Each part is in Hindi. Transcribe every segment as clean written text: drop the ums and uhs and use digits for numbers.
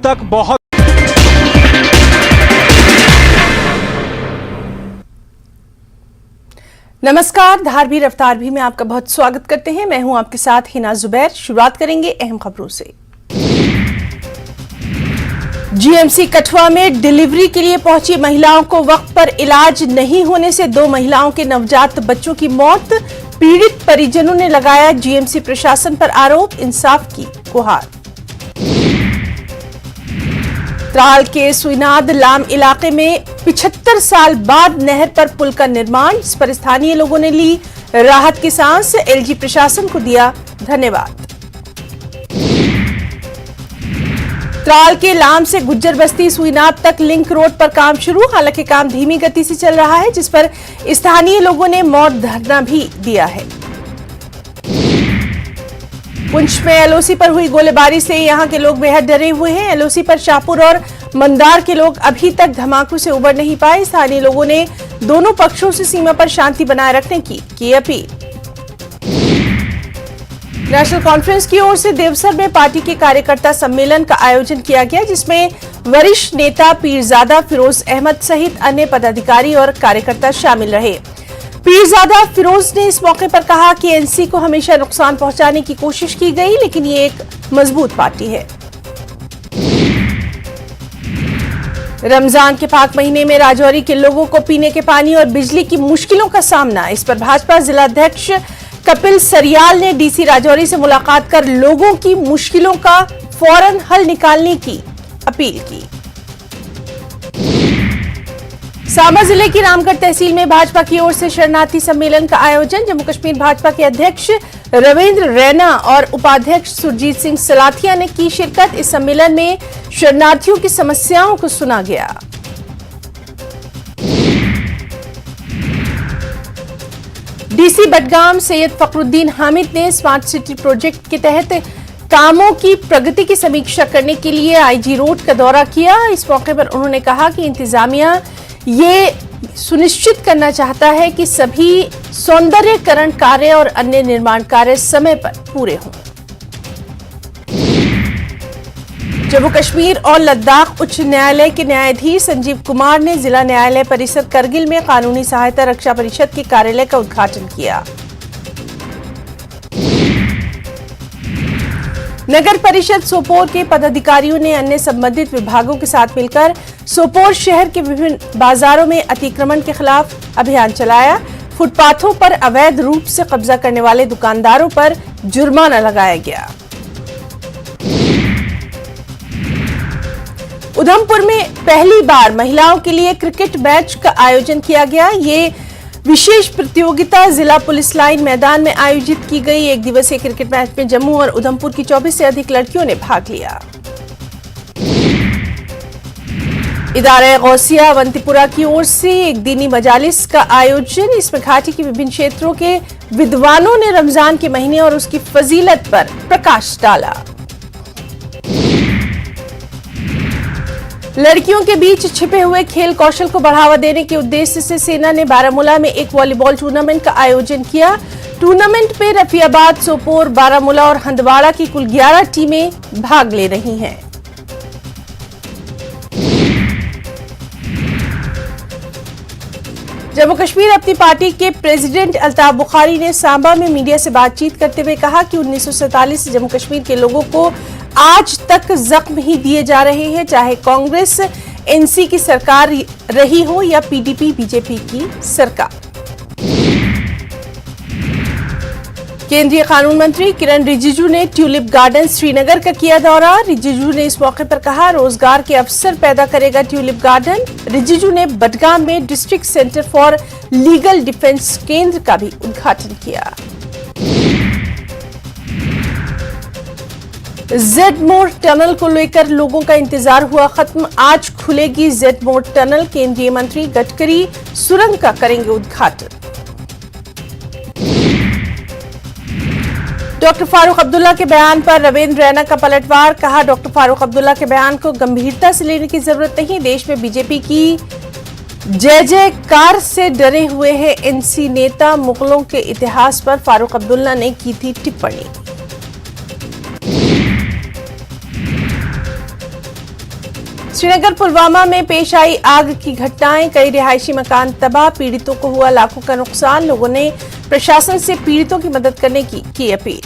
तक बहुत नमस्कार, धारवी रफ्तार भी में आपका बहुत स्वागत करते हैं। मैं हूं आपके साथ हिना जुबैर। शुरुआत करेंगे अहम खबरों से। जीएमसी कठुआ में डिलीवरी के लिए पहुंची महिलाओं को वक्त पर इलाज नहीं होने से 2 महिलाओं के नवजात बच्चों की मौत। पीड़ित परिजनों ने लगाया जीएमसी प्रशासन पर आरोप, इंसाफ की गुहार। त्राल के सुइनाद लाम इलाके में 75 साल बाद नहर पर पुल का निर्माण। इस पर स्थानीय लोगों ने ली राहत की सांस, एलजी प्रशासन को दिया धन्यवाद। त्राल के लाम से गुज्जर बस्ती सुइनाद तक लिंक रोड पर काम शुरू, हालांकि काम धीमी गति से चल रहा है, जिस पर स्थानीय लोगों ने मौत धरना भी दिया है। पुंछ में एलओसी पर हुई गोलीबारी से यहां के लोग बेहद डरे हुए हैं। एलओसी पर शाहपुर और मंदार के लोग अभी तक धमाकों से उबर नहीं पाए। स्थानीय लोगों ने दोनों पक्षों से सीमा पर शांति बनाए रखने की अपील। नेशनल कॉन्फ्रेंस की ओर से देवसर में पार्टी के कार्यकर्ता सम्मेलन का आयोजन किया गया, जिसमें वरिष्ठ नेता पीरजादा फिरोज अहमद सहित अन्य पदाधिकारी और कार्यकर्ता शामिल रहे। पीरजादा फिरोज ने इस मौके पर कहा कि एनसी को हमेशा नुकसान पहुंचाने की कोशिश की गई, लेकिन ये एक मजबूत पार्टी है। रमजान के पाक महीने में राजौरी के लोगों को पीने के पानी और बिजली की मुश्किलों का सामना। इस पर भाजपा जिलाध्यक्ष कपिल सरियाल ने डीसी राजौरी से मुलाकात कर लोगों की मुश्किलों का फौरन हल निकालने की अपील की। सांबा जिले की रामगढ़ तहसील में भाजपा की ओर से शरणार्थी सम्मेलन का आयोजन। जम्मू कश्मीर भाजपा के अध्यक्ष रविंद्र रैना और उपाध्यक्ष सुरजीत सिंह सलाथिया ने की शिरकत। इस सम्मेलन में शरणार्थियों की समस्याओं को सुना गया। डीसी बडगाम सैयद फखरुद्दीन हामिद ने स्मार्ट सिटी प्रोजेक्ट के तहत कामों की प्रगति की समीक्षा करने के लिए आईजी रोड का दौरा किया। इस मौके पर उन्होंने कहा कि इंतजामिया ये सुनिश्चित करना चाहता है कि सभी सौंदर्यकरण कार्य और अन्य निर्माण कार्य समय पर पूरे हों। जम्मू कश्मीर और लद्दाख उच्च न्यायालय के न्यायाधीश संजीव कुमार ने जिला न्यायालय परिसर करगिल में कानूनी सहायता रक्षा परिषद के कार्यालय का उद्घाटन किया। नगर परिषद सोपोर के पदाधिकारियों ने अन्य संबंधित विभागों के साथ मिलकर सोपोर शहर के विभिन्न बाजारों में अतिक्रमण के खिलाफ अभियान चलाया। फुटपाथों पर अवैध रूप से कब्जा करने वाले दुकानदारों पर जुर्माना लगाया गया। उधमपुर में पहली बार महिलाओं के लिए क्रिकेट मैच का आयोजन किया गया। ये विशेष प्रतियोगिता जिला पुलिस लाइन मैदान में आयोजित की गई। एक दिवसीय क्रिकेट मैच में जम्मू और उधमपुर की 24 से अधिक लड़कियों ने भाग लिया। इदारा गौसिया अवंतीपुरा की ओर से एक दीनी मजालिस का आयोजन। इसमें घाटी के विभिन्न क्षेत्रों के विद्वानों ने रमजान के महीने और उसकी फजीलत पर प्रकाश डाला। लड़कियों के बीच छिपे हुए खेल कौशल को बढ़ावा देने के उद्देश्य से सेना ने बारामूला में एक वॉलीबॉल टूर्नामेंट का आयोजन किया। टूर्नामेंट में रफियाबाद, सोपोर, बारामूला और हंदवाड़ा की कुल 11 टीमें भाग ले रही हैं। जम्मू कश्मीर अपनी पार्टी के प्रेसिडेंट अल्ताफ बुखारी ने सांबा में मीडिया से बातचीत करते हुए कहा कि 1947 से जम्मू कश्मीर के लोगों को आज तक जख्म ही दिए जा रहे हैं, चाहे कांग्रेस एनसी की सरकार रही हो या पीडीपी बीजेपी की सरकार। केंद्रीय कानून मंत्री किरण रिजिजू ने ट्यूलिप गार्डन श्रीनगर का किया दौरा। रिजिजू ने इस मौके पर कहा, रोजगार के अवसर पैदा करेगा ट्यूलिप गार्डन। रिजिजू ने बडगाम में district centre for legal defence केंद्र का भी उद्घाटन किया। जेड मोड़ टनल को लेकर लोगों का इंतजार हुआ खत्म। आज खुलेगी जेड मोड़ टनल। केंद्रीय मंत्री गडकरी सुरंग का करेंगे उद्घाटन। डॉक्टर फारूक अब्दुल्ला के बयान पर रविंद्र रैना का पलटवार। कहा, डॉक्टर फारूक अब्दुल्ला के बयान को गंभीरता से लेने की जरूरत नहीं। देश में बीजेपी की जय जयकार से डरे हुए हैं एनसी नेता। मुगलों के इतिहास पर फारूक अब्दुल्ला ने की थी टिप्पणी। श्रीनगर पुलवामा में पेश आई आग की घटनाएं, कई रिहायशी मकान तबाह, पीड़ितों को हुआ लाखों का नुकसान। लोगों ने प्रशासन से पीड़ितों की मदद करने की अपील।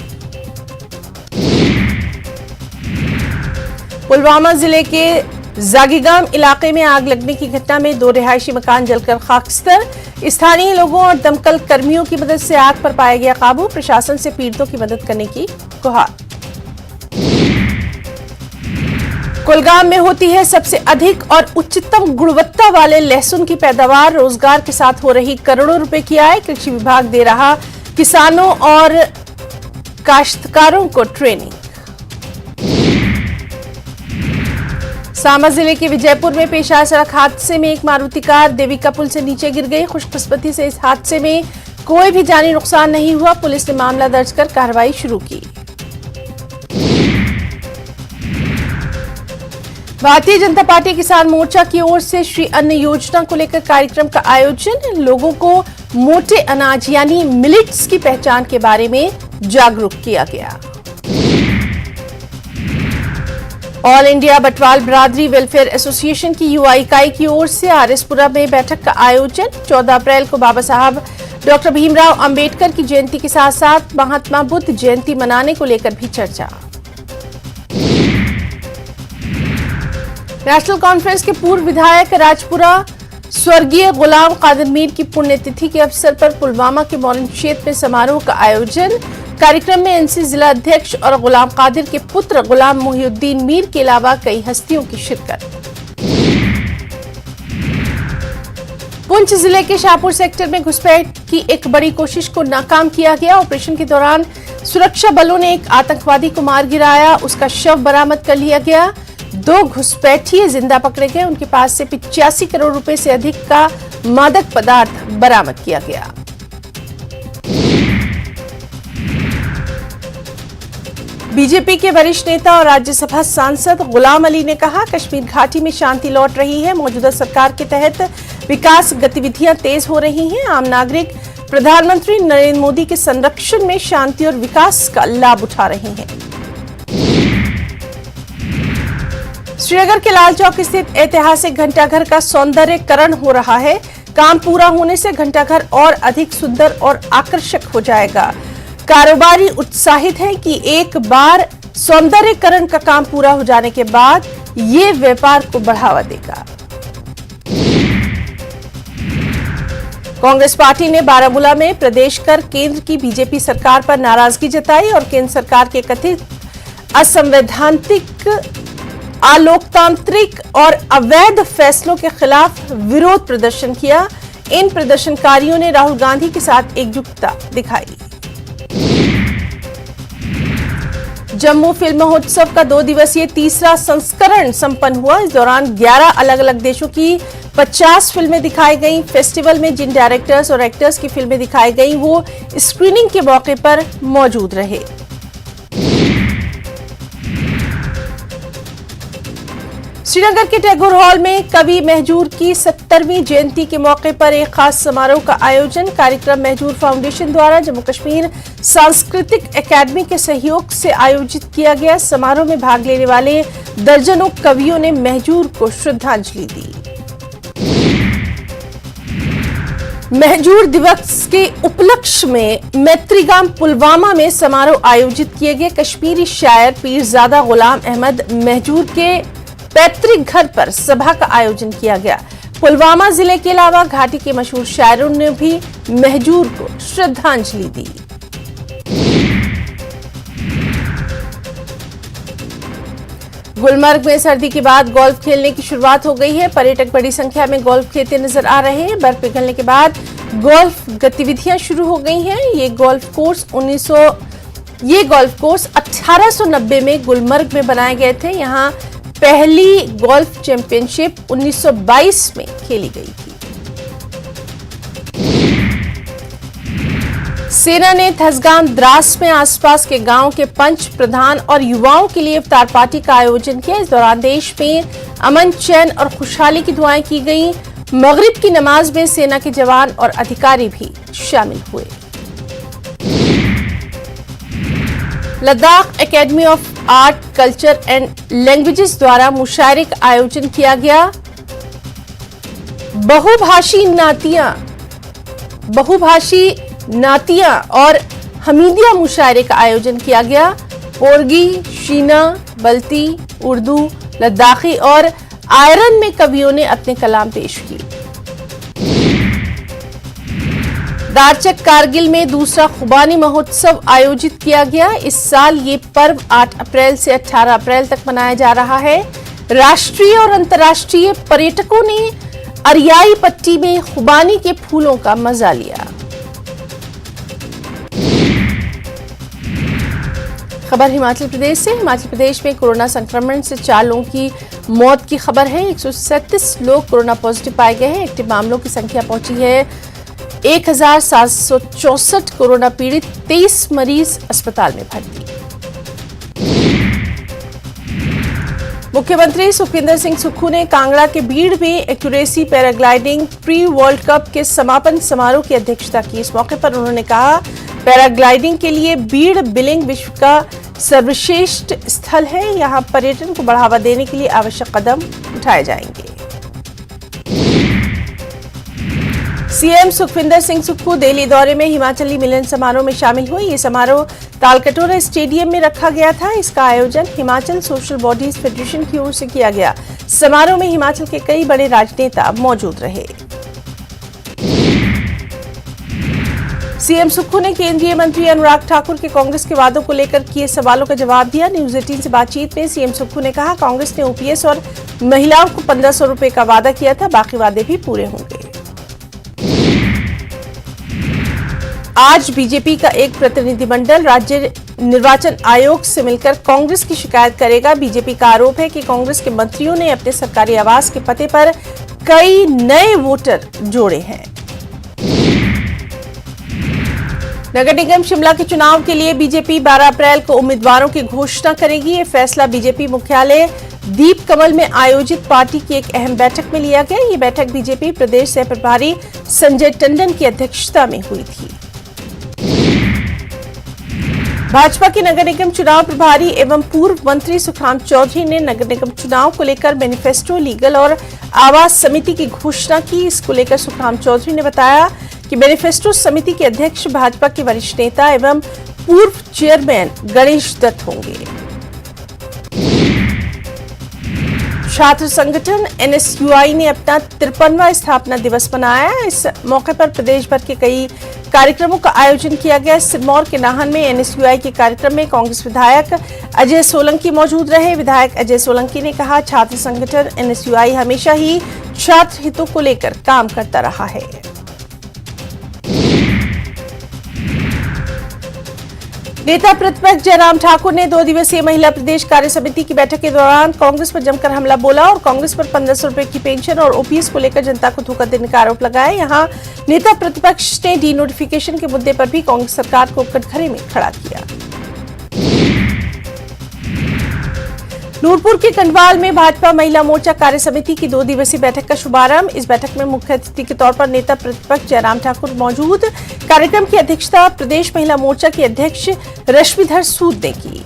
पुलवामा जिले के जागीगाम इलाके में आग लगने की घटना में 2 रिहायशी मकान जलकर खाकस्तर। स्थानीय लोगों और दमकल कर्मियों की मदद से आग पर पाया गया काबू। प्रशासन से पीड़ितों की मदद करने की गुहार। कुलगाम में होती है सबसे अधिक और उच्चतम गुणवत्ता वाले लहसुन की पैदावार। रोजगार के साथ हो रही करोड़ों रुपए की आय। कृषि विभाग दे रहा किसानों और काश्तकारों को ट्रेनिंग। सांबा जिले के विजयपुर में पेश आए सड़क हादसे में एक मारुति कार देविका पुल से नीचे गिर गई। खुशकिस्मती से इस हादसे में कोई भी जानी नुकसान नहीं हुआ। पुलिस ने मामला दर्ज कर कार्रवाई शुरू की। भारतीय जनता पार्टी किसान मोर्चा की ओर से श्री अन्न योजना को लेकर कार्यक्रम का आयोजन। लोगों को मोटे अनाज यानी मिलेट्स की पहचान के बारे में जागरूक किया गया। ऑल इंडिया बटवाल बिरादरी वेलफेयर एसोसिएशन की युवा इकाई की ओर से आरएसपुरा में बैठक का आयोजन। 14 अप्रैल को बाबा साहब डॉक्टर भीमराव अंबेडकर की जयंती के साथ साथ महात्मा बुद्ध जयंती मनाने को लेकर भी चर्चा। नेशनल कॉन्फ्रेंस के पूर्व विधायक राजपुरा स्वर्गीय गुलाम कादिर मीर की पुण्यतिथि के अवसर पर पुलवामा के मॉडर्न क्षेत्र में समारोह का आयोजन। कार्यक्रम में एनसी जिला अध्यक्ष और गुलाम कादिर के पुत्र गुलाम मोहिउद्दीन मीर के अलावा कई हस्तियों की शिरकत। पुंछ जिले के शाहपुर सेक्टर में घुसपैठ की एक बड़ी कोशिश को नाकाम किया गया। ऑपरेशन के दौरान सुरक्षा बलों ने एक आतंकवादी को मार गिराया। उसका शव बरामद कर लिया गया। 2 घुसपैठिए जिंदा पकड़े गए। उनके पास से 85 करोड़ रुपए से अधिक का मादक पदार्थ बरामद किया गया। बीजेपी के वरिष्ठ नेता और राज्यसभा सांसद गुलाम अली ने कहा, कश्मीर घाटी में शांति लौट रही है। मौजूदा सरकार के तहत विकास गतिविधियां तेज हो रही हैं। आम नागरिक प्रधानमंत्री नरेंद्र मोदी के संरक्षण में शांति और विकास का लाभ उठा रहे हैं। श्रीनगर के लाल चौक स्थित ऐतिहासिक घंटाघर का सौंदर्यकरण हो रहा है। काम पूरा होने से घंटाघर और अधिक सुंदर और आकर्षक हो जाएगा। कारोबारी उत्साहित है कि एक बार सौंदर्यकरण का काम पूरा हो जाने के बाद ये व्यापार को बढ़ावा देगा। कांग्रेस पार्टी ने बारामूला में प्रदेश कर केंद्र की बीजेपी सरकार पर नाराजगी जताई और केंद्र सरकार के कथित असंवैधानिक, अलोकतांत्रिक और अवैध फैसलों के खिलाफ विरोध प्रदर्शन किया। इन प्रदर्शनकारियों ने राहुल गांधी के साथ एकजुटता दिखाई। जम्मू फिल्म महोत्सव का 2 दिवसीय तीसरा संस्करण संपन्न हुआ। इस दौरान 11 अलग अलग देशों की 50 फिल्में दिखाई गईं। फेस्टिवल में जिन डायरेक्टर्स और एक्टर्स की फिल्में दिखाई गईं वो स्क्रीनिंग के मौके पर मौजूद रहे। श्रीनगर के टैगोर हॉल में कवि महजूर की 70वीं जयंती के मौके पर एक खास समारोह का आयोजन। कार्यक्रम महजूर फाउंडेशन द्वारा जम्मू कश्मीर सांस्कृतिक एकेडमी के सहयोग से आयोजित किया गया। समारोह में भाग लेने वाले दर्जनों कवियों ने महजूर को श्रद्धांजलि दी। महजूर दिवस के उपलक्ष्य में मैत्रीगाम पुलवामा में समारोह आयोजित किए गए। कश्मीरी शायर पीरजादा गुलाम अहमद महजूर के पैतृक घर पर सभा का आयोजन किया गया। पुलवामा जिले के अलावा घाटी के मशहूर शायरों ने भी महजूर को श्रद्धांजलि दी। गुलमर्ग में सर्दी के बाद गोल्फ खेलने की शुरुआत हो गई है। पर्यटक बड़ी संख्या में गोल्फ खेलते नजर आ रहे हैं। बर्फ पिघलने के बाद गोल्फ गतिविधियां शुरू हो गई हैं। ये गोल्फ कोर्स 1890 में गुलमर्ग में बनाए गए थे। यहाँ पहली गोल्फ चैंपियनशिप 1922 में खेली गई थी। सेना ने थसगाम द्रास में आसपास के गांव के पंच, प्रधान और युवाओं के लिए इफ्तार पार्टी का आयोजन किया। इस दौरान देश में अमन, चैन और खुशहाली की दुआएं की गईं। मगरिब की नमाज में सेना के जवान और अधिकारी भी शामिल हुए। Ladakh academy of art, culture and languages द्वारा मुशायरे का आयोजन किया गया। बहुभाषी नातिया और हमीदिया मुशायरे का आयोजन किया गया। पोर्गी, शीना, बल्ती, उर्दू, लद्दाखी और आयरन में कवियों ने अपने कलाम पेश किए। दारचक कारगिल में दूसरा खुबानी महोत्सव आयोजित किया गया। इस साल ये पर्व 8 अप्रैल से 18 अप्रैल तक मनाया जा रहा है। राष्ट्रीय और अंतर्राष्ट्रीय पर्यटकों ने अरियाई पट्टी में खुबानी के फूलों का मजा लिया। खबर हिमाचल प्रदेश से। हिमाचल प्रदेश में कोरोना संक्रमण से 4 लोगों की मौत की खबर है। 137 लोग कोरोना पॉजिटिव पाए गए हैं। एक्टिव मामलों की संख्या पहुंची है 1764। कोरोना पीड़ित 23 मरीज अस्पताल में भर्ती। मुख्यमंत्री सुखविंदर सिंह सुक्खू ने कांगड़ा के बीड़ में accuracy paragliding pre world cup के समापन समारोह की अध्यक्षता की। इस मौके पर उन्होंने कहा, पैराग्लाइडिंग के लिए बीड़ बिलिंग विश्व का सर्वश्रेष्ठ स्थल है। यहां पर्यटन को बढ़ावा देने के लिए आवश्यक कदम उठाए जाएंगे। सीएम सुखविंदर सिंह सुक्खू दिल्ली दौरे में हिमाचली मिलन समारोह में शामिल हुए। ये समारोह तालकटोरा स्टेडियम में रखा गया था। इसका आयोजन हिमाचल सोशल बॉडीज फेडरेशन की ओर से किया गया। समारोह में हिमाचल के कई बड़े राजनेता मौजूद रहे। सीएम सुक्खू ने केंद्रीय मंत्री अनुराग ठाकुर के कांग्रेस के वादों को लेकर किए सवालों का जवाब दिया। न्यूज 18 से बातचीत में सीएम सुक्खू ने कहा, कांग्रेस ने ओपीएस और महिलाओं को 1500 रुपए का वादा किया था, बाकी वादे भी पूरे होंगे। आज बीजेपी का एक प्रतिनिधिमंडल राज्य निर्वाचन आयोग से मिलकर कांग्रेस की शिकायत करेगा। बीजेपी का आरोप है कि कांग्रेस के मंत्रियों ने अपने सरकारी आवास के पते पर कई नए वोटर जोड़े हैं। नगर निगम शिमला के चुनाव के लिए बीजेपी 12 अप्रैल को उम्मीदवारों की घोषणा करेगी। ये फैसला बीजेपी मुख्यालय दीप कमल में आयोजित पार्टी की एक अहम बैठक में लिया गया। ये बैठक बीजेपी प्रदेश सह प्रभारी संजय टंडन की अध्यक्षता में हुई थी। भाजपा के नगर निगम चुनाव प्रभारी एवं पूर्व मंत्री सुखराम चौधरी ने नगर निगम चुनाव को लेकर मैनिफेस्टो, लीगल और आवास समिति की घोषणा की। इसको लेकर सुखराम चौधरी ने बताया कि मैनिफेस्टो समिति के अध्यक्ष भाजपा के वरिष्ठ नेता एवं पूर्व चेयरमैन गणेश दत्त होंगे। छात्र संगठन एनएसयूआई ने अपना 53वां स्थापना दिवस मनाया। इस मौके पर प्रदेश भर के कई कार्यक्रमों का आयोजन किया गया। सिरमौर के नाहन में एनएसयूआई के कार्यक्रम में कांग्रेस विधायक अजय सोलंकी मौजूद रहे। विधायक अजय सोलंकी ने कहा, छात्र संगठन एनएसयूआई हमेशा ही छात्र हितों को लेकर काम करता रहा है। नेता प्रतिपक्ष जयराम ठाकुर ने 2 दिवसीय महिला प्रदेश कार्य समिति की बैठक के दौरान कांग्रेस पर जमकर हमला बोला और कांग्रेस पर 1500 रुपए की पेंशन और ओपीएस को लेकर जनता को धोखा देने का आरोप लगाया। यहां नेता प्रतिपक्ष ने डी नोटिफिकेशन के मुद्दे पर भी कांग्रेस सरकार को कटघरे में खड़ा किया। नूरपुर के कंडवाल में भाजपा महिला मोर्चा कार्य समिति की 2 दिवसीय बैठक का शुभारंभ। इस बैठक में मुख्य अतिथि के तौर पर नेता प्रतिपक्ष जयराम ठाकुर मौजूद। कार्यक्रम की अध्यक्षता प्रदेश महिला मोर्चा की अध्यक्ष रश्मिधर सूद ने की।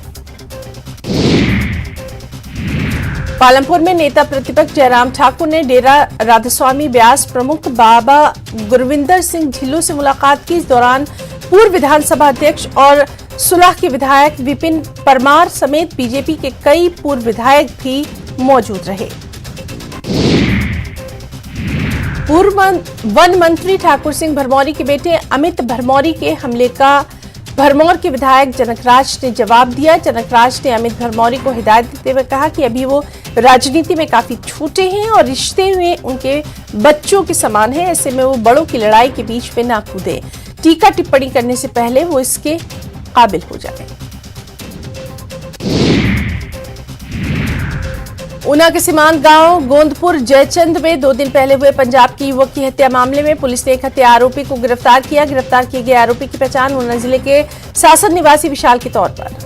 पालमपुर में नेता प्रतिपक्ष जयराम ठाकुर ने डेरा राधास्वामी ब्यास प्रमुख बाबा गुरविंदर सिंह ढिल्लों से मुलाकात की। इस दौरान पूर्व विधानसभा अध्यक्ष और सुलह के विधायक विपिन परमार समेत बीजेपी के कई पूर्व विधायक भी मौजूद रहे। पूर्व वन मंत्री ठाकुर सिंह भरमौरी के बेटे अमित भरमौरी के हमले का भरमौर के विधायक जनकराज ने जवाब दिया। जनकराज ने अमित भरमौरी को हिदायत देते हुए कहा कि अभी वो राजनीति में काफी छोटे हैं और रिश्ते में उनके बच्चों के समान है। ऐसे में वो बड़ों की लड़ाई के बीच में ना कूदे। टीका टिप्पणी करने से पहले वो इसके काबिल हो जाए। ऊना के सीमांत गांव गोंदपुर जयचंद में 2 दिन पहले हुए पंजाब की युवक की हत्या मामले में पुलिस ने एक हत्या आरोपी को गिरफ्तार किया। गिरफ्तार किए गए आरोपी की पहचान ऊना जिले के सासन निवासी विशाल के तौर पर।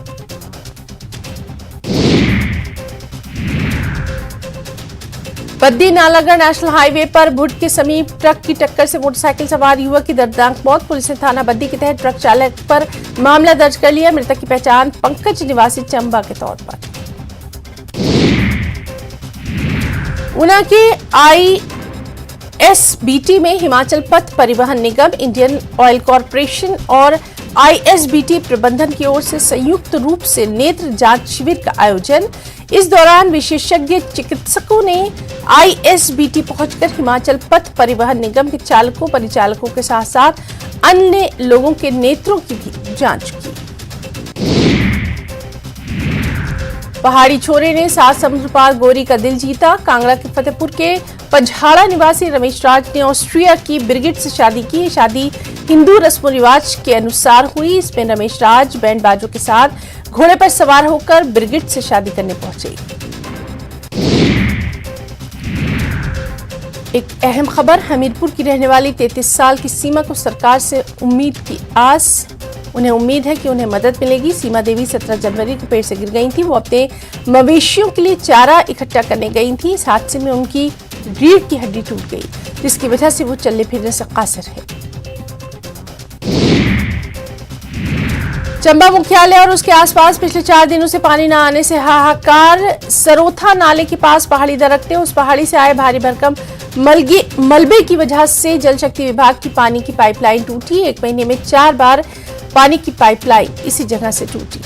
बद्दी नालागढ़ नेशनल हाईवे पर भुट के समीप ट्रक की टक्कर से मोटरसाइकिल सवार युवक की दर्दनाक मौत। पुलिस ने थाना बद्दी के तहत ट्रक चालक पर मामला दर्ज कर लिया। मृतक की पहचान पंकज निवासी चंबा के तौर पर। ऊना के आईएसबीटी में हिमाचल पथ परिवहन निगम, इंडियन ऑयल कॉरपोरेशन और आईएसबीटी प्रबंधन की ओर से संयुक्त रूप से नेत्र जांच शिविर का आयोजन। इस दौरान विशेषज्ञ चिकित्सकों ने आईएसबीटी पहुंचकर हिमाचल पथ परिवहन निगम के चालकों, परिचालकों के साथ साथ अन्य लोगों के नेत्रों की भी जांच की। पहाड़ी छोरे ने 7 समुद्र पार गोरी का दिल जीता। कांगड़ा के फतेहपुर के पझाड़ा निवासी रमेश राज ने ऑस्ट्रिया की ब्रिगिट से शादी की। शादी हिंदू रस्म रिवाज के अनुसार हुई। इसमें रमेश राज बैंड बाजों के साथ घोड़े पर सवार होकर ब्रिगिट से शादी करने पहुंचे। एक अहम खबर, हमीरपुर की रहने वाली 33 साल की सीमा को सरकार से उम्मीद की आस। उन्हें उम्मीद है कि उन्हें मदद मिलेगी। सीमा देवी 17 जनवरी को पेड़ से गिर गई थी। वो अपने मवेशियों के लिए चारा इकट्ठा करने गई थी। इस हादसे में उनकी रीढ़ की हड्डी टूट गई, जिसकी वजह से वो चलने फिरने से कासिर है। चंबा मुख्यालय और उसके आसपास पिछले 4 दिनों से पानी न आने से हाहाकार। सरोथा नाले के पास पहाड़ी दरकते, उस पहाड़ी से आए भारी भरकम मलबे की वजह से जल शक्ति विभाग की पानी की पाइपलाइन टूटी। 1 महीने में 4 बार पानी की पाइपलाइन इसी जगह से टूटी।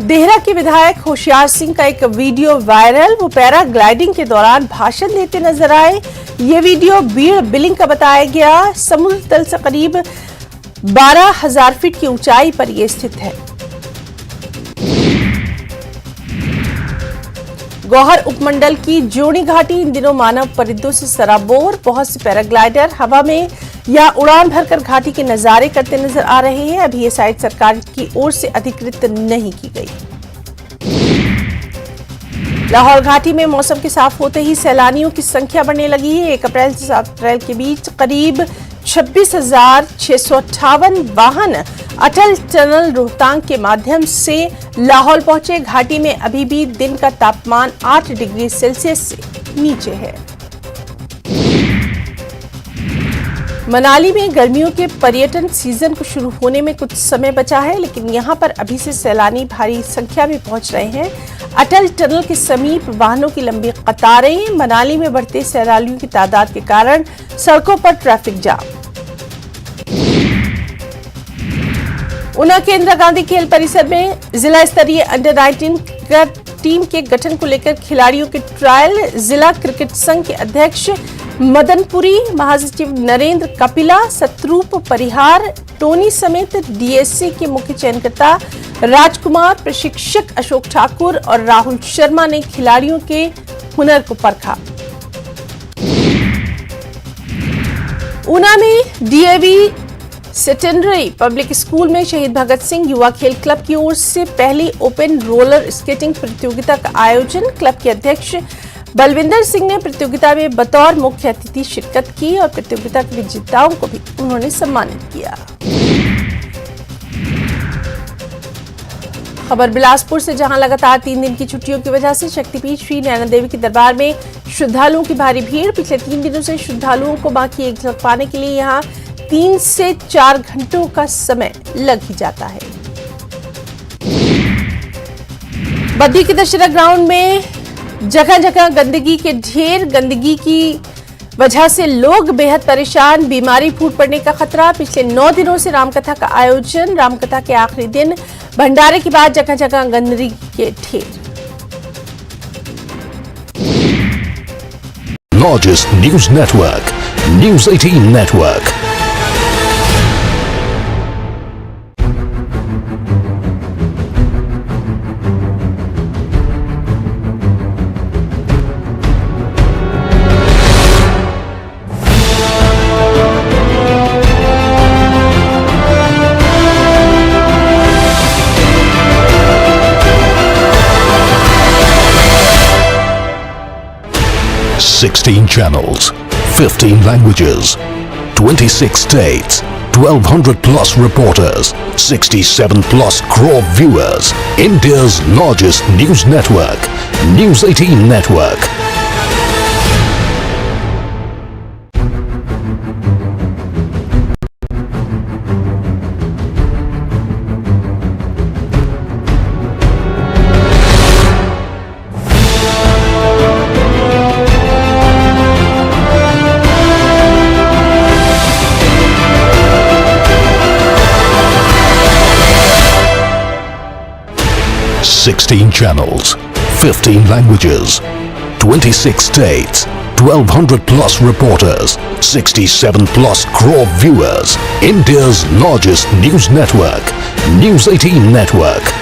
देहरा के विधायक होशियार सिंह का एक वीडियो वायरल। वो पैराग्लाइडिंग के दौरान भाषण देते नजर आए। ये वीडियो बीड़ बिलिंग का बताया गया। समुद्र तल से करीब 12,000 फीट की ऊंचाई पर यह स्थित है। गौहर उपमंडल की जोड़ी घाटी इन दिनों मानव परिंदों से सराबोर। बहुत से पैराग्लाइडर हवा में या उड़ान भरकर घाटी के नजारे करते नजर आ रहे हैं। अभी ये साइट सरकार की ओर से अधिकृत नहीं की गई। लाहौल घाटी में मौसम के साफ होते ही सैलानियों की संख्या बढ़ने लगी है। 1 अप्रैल से 7 अप्रैल के बीच करीब 26,658 वाहन अटल टनल रोहतांग के माध्यम से लाहौल पहुंचे। घाटी में अभी भी दिन का तापमान 8 डिग्री सेल्सियस से नीचे है। मनाली में गर्मियों के पर्यटन सीजन को शुरू होने में कुछ समय बचा है, लेकिन यहां पर अभी से सैलानी भारी संख्या में पहुंच रहे हैं। अटल टनल के समीप वाहनों की लंबी कतारें। मनाली में बढ़ते सैलानियों की तादाद के कारण सड़कों पर ट्रैफिक जाम। ऊना के इंदिरा गांधी खेल परिसर में जिला स्तरीय अंडर 19 टीम के गठन को लेकर खिलाड़ियों के ट्रायल। जिला क्रिकेट संघ के अध्यक्ष मदनपुरी, महासचिव नरेंद्र कपिला, सतरूप परिहार, टोनी समेत डीएससी के मुख्य चयनकर्ता राजकुमार, प्रशिक्षक अशोक ठाकुर और राहुल शर्मा ने खिलाड़ियों के हुनर को परखा। ऊना में डीएवी सेकेंडरी पब्लिक स्कूल में शहीद भगत सिंह युवा खेल क्लब की ओर से पहली ओपन रोलर स्केटिंग प्रतियोगिता का आयोजन। क्लब के अध्यक्ष बलविंदर सिंह ने प्रतियोगिता में बतौर मुख्य अतिथि शिरकत की और प्रतियोगिता के विजेताओं को भी उन्होंने सम्मानित किया। खबर बिलासपुर से, जहां लगातार 3 दिन की छुट्टियों की वजह से शक्तिपीठ श्री नैना देवी के दरबार में श्रद्धालुओं की भारी भीड़। पिछले 3 दिनों से श्रद्धालुओं को मां की एक झलक पाने के लिए यहां 3 से 4 घंटों का समय लग ही जाता है। बद्दी के दशहरा ग्राउंड में जगह जगह गंदगी के ढेर। गंदगी की वजह से लोग बेहद परेशान, बीमारी फूट पड़ने का खतरा। पिछले 9 दिनों से रामकथा का आयोजन। रामकथा के आखिरी दिन भंडारे के बाद जगह जगह गंदगी के ढेर। Largest news network, News 18 Network. Sixteen channels, 15 languages, 26 states. 1200 plus reporters, 67 plus crore viewers. India's largest news network, News 18 Network. Sixteen channels, 15 languages, 26 states, 1200 plus reporters, 67 plus crore viewers. India's largest news network, News 18 Network.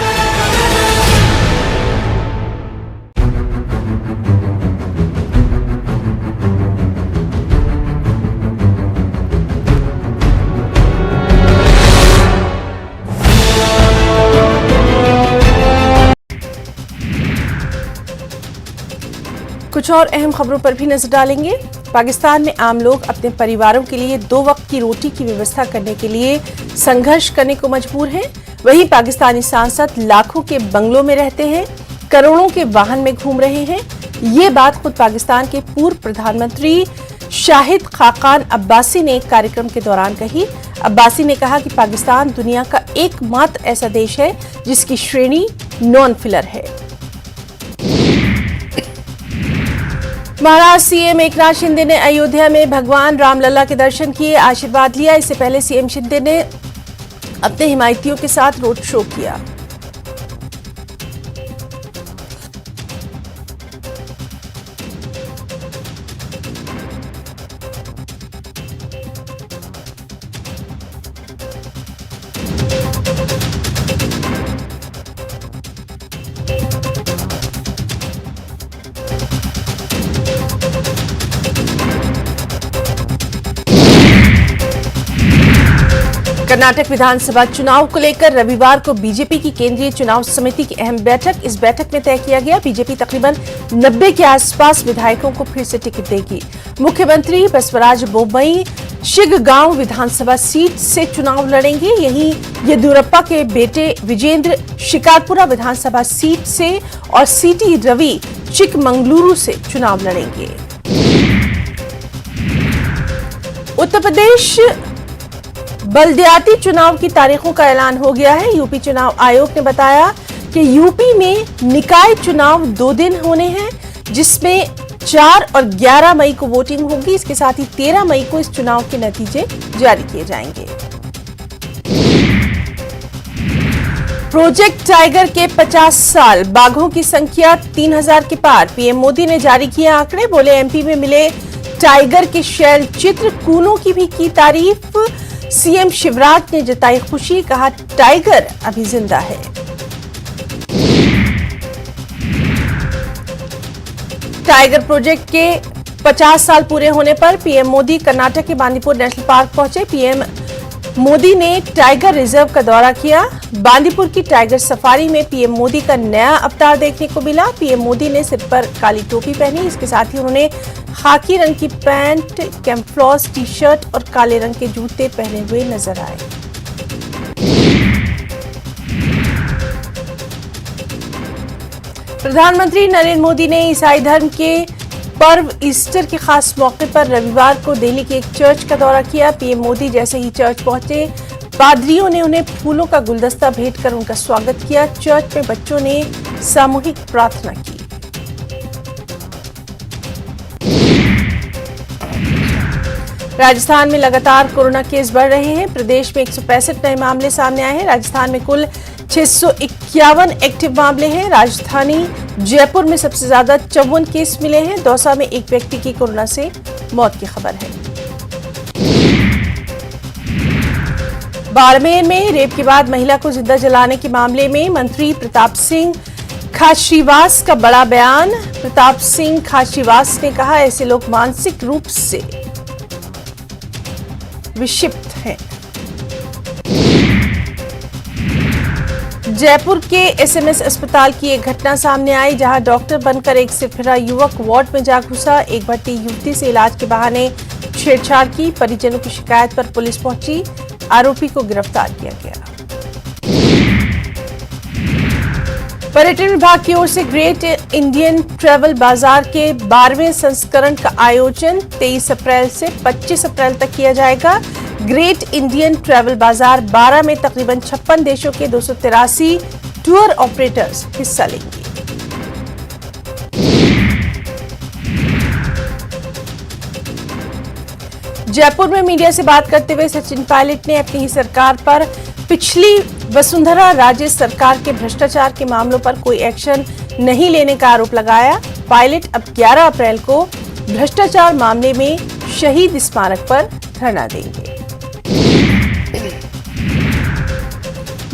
कुछ और अहम खबरों पर भी नजर डालेंगे। पाकिस्तान में आम लोग अपने परिवारों के लिए 2 वक्त की रोटी की व्यवस्था करने के लिए संघर्ष करने को मजबूर हैं। वहीं पाकिस्तानी सांसद लाखों के बंगलों में रहते हैं, करोड़ों के वाहन में घूम रहे हैं। ये बात खुद पाकिस्तान के पूर्व प्रधानमंत्री शाहिद खाकान अब्बासी ने एक कार्यक्रम के दौरान कही। अब्बासी ने कहा कि पाकिस्तान दुनिया का एकमात्र ऐसा देश है जिसकी श्रेणी नॉन फिलर है। महाराष्ट्र सीएम एकनाथ शिंदे ने अयोध्या में भगवान रामलला के दर्शन किए, आशीर्वाद लिया। इससे पहले सीएम शिंदे ने अपने हिमायतियों के साथ रोड शो किया। कर्नाटक विधानसभा चुनाव को लेकर रविवार को बीजेपी की केंद्रीय चुनाव समिति की अहम बैठक। इस बैठक में तय किया गया बीजेपी तकरीबन 90 के आसपास विधायकों को फिर से टिकट देगी। मुख्यमंत्री बसवराज बोम्मई शिगगांव विधानसभा सीट से चुनाव लड़ेंगे। यहीं येदियुरप्पा के बेटे विजेंद्र शिकारपुरा विधानसभा सीट से और सीटी रवि चिकमंगलुरु से चुनाव लड़ेंगे। उत्तर प्रदेश बल्दियाती चुनाव की तारीखों का ऐलान हो गया है। यूपी चुनाव आयोग ने बताया कि यूपी में निकाय चुनाव 2 दिन होने हैं, जिसमें 4 और 11 मई को वोटिंग होगी। इसके साथ ही 13 मई को इस चुनाव के नतीजे जारी किए जाएंगे। प्रोजेक्ट टाइगर के 50 साल, बाघों की संख्या 3000 के पार। पीएम मोदी ने जारी किए आंकड़े, बोले एमपी में मिले टाइगर के शैल चित्र, कूनों की भी की तारीफ। सीएम शिवराज ने जताई खुशी, कहा टाइगर अभी जिंदा है। टाइगर प्रोजेक्ट के 50 साल पूरे होने पर पीएम मोदी कर्नाटक के बांदीपुर नेशनल पार्क पहुंचे। पीएम मोदी ने टाइगर रिजर्व का दौरा किया। बांदीपुर की टाइगर सफारी में पीएम मोदी का नया अवतार देखने को मिला। पीएम मोदी ने सिर पर काली टोपी पहनी। इसके साथ ही उन्होंने खाकी रंग की पैंट, कैम्फ्लॉस टी शर्ट और काले रंग के जूते पहने हुए नजर आए। प्रधानमंत्री नरेंद्र मोदी ने ईसाई धर्म के पर्व ईस्टर के खास मौके पर रविवार को दिल्ली के एक चर्च का दौरा किया। पीएम मोदी जैसे ही चर्च पहुंचे, पादरियों ने उन्हें फूलों का गुलदस्ता भेंट कर उनका स्वागत किया। चर्च में बच्चों ने सामूहिक प्रार्थना की। राजस्थान में लगातार कोरोना केस बढ़ रहे हैं। प्रदेश में 165 नए मामले सामने आए हैं। राजस्थान में कुल 651 एक्टिव मामले हैं। राजधानी जयपुर में सबसे ज्यादा 54 केस मिले हैं। दौसा में एक व्यक्ति की कोरोना से मौत की खबर है। बाड़मेर में रेप के बाद महिला को जिंदा जलाने के मामले में मंत्री प्रताप सिंह खाचरीवास का बड़ा बयान। प्रताप सिंह खाचरीवास ने कहा, ऐसे लोग मानसिक रूप से विक्षिप्त हैं। जयपुर के एसएमएस अस्पताल की एक घटना सामने आई, जहां डॉक्टर बनकर एक सिरफिरा युवक वार्ड में जा घुसा। एक भर्ती युवती से इलाज के बहाने छेड़छाड़ की। परिजनों की शिकायत पर पुलिस पहुंची। आरोपी को गिरफ्तार किया गया। पर्यटन विभाग की ओर से ग्रेट इंडियन ट्रैवल बाजार के 12वें संस्करण का आयोजन 23 अप्रैल से 25 अप्रैल तक किया जाएगा। ग्रेट इंडियन ट्रैवल बाजार 12 में तकरीबन 56 देशों के 283 टूर ऑपरेटर्स हिस्सा लेंगे। जयपुर में मीडिया से बात करते हुए सचिन पायलट ने अपनी ही सरकार पर पिछली वसुंधरा राजे सरकार के भ्रष्टाचार के मामलों पर कोई एक्शन नहीं लेने का आरोप लगाया। पायलट अब 11 अप्रैल को भ्रष्टाचार मामले में शहीद स्मारक पर धरना देंगे।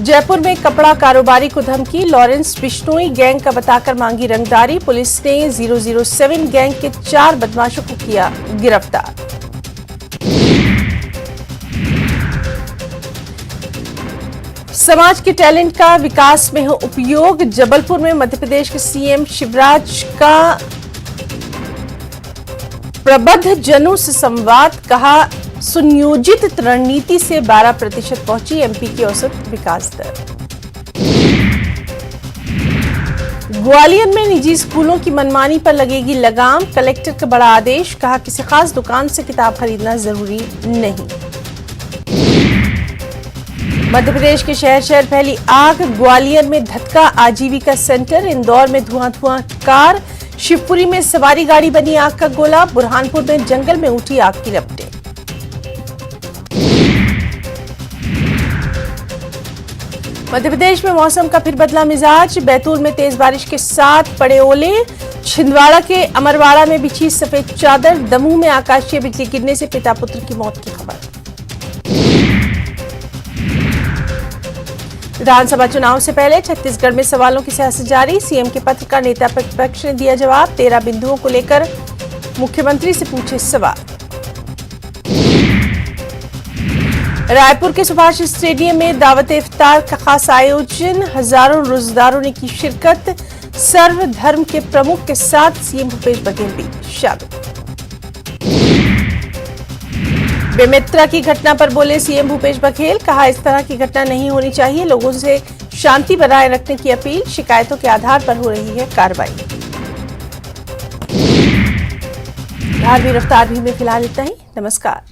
जयपुर में कपड़ा कारोबारी को धमकी, लॉरेंस बिश्नोई गैंग का बताकर मांगी रंगदारी। पुलिस ने 007 गैंग के 4 बदमाशों को किया गिरफ्तार। समाज के टैलेंट का विकास में हो उपयोग, जबलपुर में मध्य प्रदेश के सीएम शिवराज का प्रबुद्ध जनों से संवाद, कहा सुनियोजित रणनीति से 12% पहुंची एमपी की औसत विकास दर। ग्वालियर में निजी स्कूलों की मनमानी पर लगेगी लगाम, कलेक्टर का बड़ा आदेश, कहा किसी खास दुकान से किताब खरीदना जरूरी नहीं। मध्य प्रदेश के शहर शहर फैली आग, ग्वालियर में धतका आजीविका सेंटर, इंदौर में धुआं कार, शिवपुरी में सवारी गाड़ी बनी आग का गोला, बुरहानपुर में जंगल में उठी आग की लपटें। मध्य प्रदेश में मौसम का फिर बदला मिजाज, बैतूल में तेज बारिश के साथ पड़े ओले, छिंदवाड़ा के अमरवाड़ा में बिछी सफेद चादर, दमोह में आकाशीय बिजली गिरने से पिता पुत्र की मौत की खबर। विधानसभा चुनाव से पहले छत्तीसगढ़ में सवालों की सियासत जारी, सीएम के पत्र का नेता प्रतिपक्ष ने दिया जवाब, 13 बिंदुओं को लेकर मुख्यमंत्री से पूछे सवाल। रायपुर के सुभाष स्टेडियम में दावत इफ्तार का खास आयोजन, हजारों रोजगारों ने की शिरकत, सर्वधर्म के प्रमुख के साथ सीएम भूपेश बघेल भी शामिल। बेमेतरा की घटना पर बोले सीएम भूपेश बघेल, कहा इस तरह की घटना नहीं होनी चाहिए, लोगों से शांति बनाए रखने की अपील, शिकायतों के आधार पर हो रही है कार्रवाई। धार भी रफ्तार भी में फिलहाल इतना ही। नमस्कार।